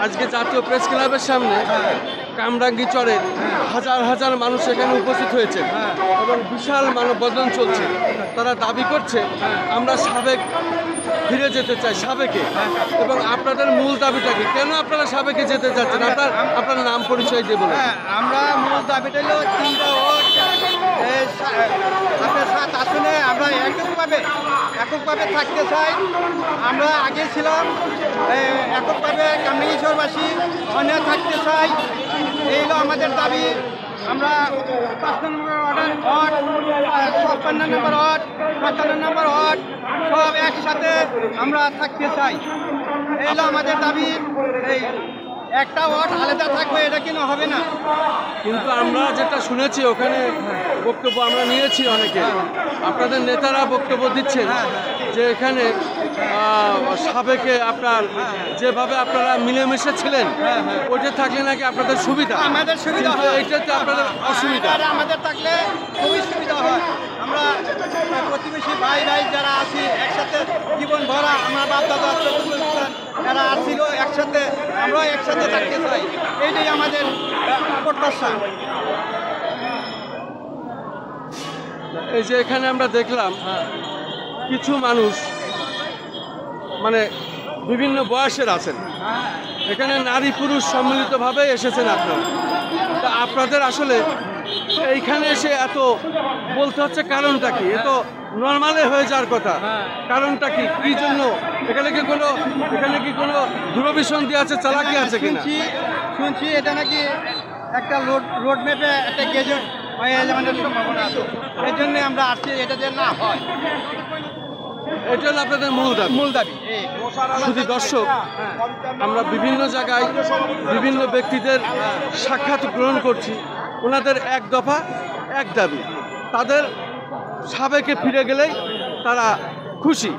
আজকে জাতীয় প্রেস ক্লাবের সামনে কামরাঙ্গি চরের হাজার হাজার মানুষ এখানে উপস্থিত হয়েছে এবং বিশাল মানববন্ধন চলছে। তারা দাবি করছে আমরা সাবেক ফিরে যেতে চাই সাবেকে। এবং আপনাদের মূল দাবিটা কি, কেন আপনারা সাবেকে যেতে চাচ্ছেন? আপনার নাম পরিচয় দিয়ে বলুন। আমরা মূল দাবিটা হলো 3টা ওয়ার্ড আপনার 7 আসনে আমরা এককভাবে থাকতে চাই। আমরা আগে ছিলাম এককভাবে কামরাঙ্গীচরবাসী অনেক থাকতে চাই। এই হলো আমাদের দাবি। আমরা 5 নম্বর ওয়ার্ড 56 নম্বর ওয়ার্ড 57 নম্বর ওয়ার্ড সব একসাথে আমরা থাকতে চাই। এই হলো আমাদের দাবি। এই একটা ওয়ার্ড আলাদা থাকবে এটা কিন্তু হবে না। কিন্তু আমরা যেটা শুনেছি ওখানে বক্তব্য আমরা নিয়েছি অনেকে, আপনাদের নেতারা বক্তব্য দিচ্ছেন যে এখানে সাবেকে আপনার যেভাবে আপনারা মিলেমিশে ছিলেন ওইটা থাকলে নাকি আপনাদের সুবিধা। আমাদের সুবিধা হয়, এইটাতে আপনাদের অসুবিধা। আমাদের থাকলে খুবই সুবিধা হয়। আমরা প্রতিবেশী ভাই যারা আছি একসাথে জীবন ভরা, আমার বাপ দাদা যারা আসছিল একসাথে, আমরাও একসাথে থাকতে চাই। এইটাই আমাদের প্রত্যাশা। এই যে এখানে আমরা দেখলাম কিছু মানুষ মানে বিভিন্ন বয়সের আছেন, এখানে নারী পুরুষ সম্মিলিতভাবে এসেছেন আপনারা। তা আপনাদের আসলে এইখানে এসে এত বলতে হচ্ছে কারণটা কি? এ তো নর্মালে হয়ে যাওয়ার কথা, কারণটা কি, কি জন্য? এখানে কি কোনো দূরভিসন্ধি আছে, চালাকি আছে কিনা? শুনছি এটা নাকি একটা রোড ম্যাপে একটা গেজেট হয়ে যাওয়ার সম্ভাবনা আছে। এই জন্য আমরা আসছি, এটা যেন না হয়। এটা হলো আপনাদের মূল দাবি। শুধু দর্শক, আমরা বিভিন্ন জায়গায় বিভিন্ন ব্যক্তিদের সাক্ষাৎ গ্রহণ করছি, ওনাদের এক দফা এক দাবি, তাদের সাবেকে ফিরে গেলেই তারা খুশি।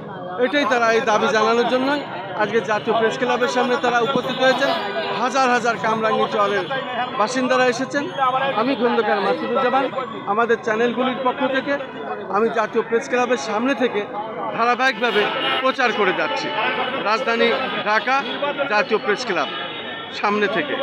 এটাই তারা এই দাবি জানানোর জন্যই আজকে জাতীয় প্রেস ক্লাবের সামনে তারা উপস্থিত হয়েছেন। হাজার হাজার কামরাঙ্গি চরের বাসিন্দারা এসেছেন। আমি খন্দকার মাসুদুজ্জামান, আমাদের চ্যানেলগুলির পক্ষ থেকে আমি জাতীয় প্রেস ক্লাবের সামনে থেকে ধারাবাহিকভাবে প্রচার করে যাচ্ছি। রাজধানী ঢাকা, জাতীয় প্রেস ক্লাব সামনে থেকে।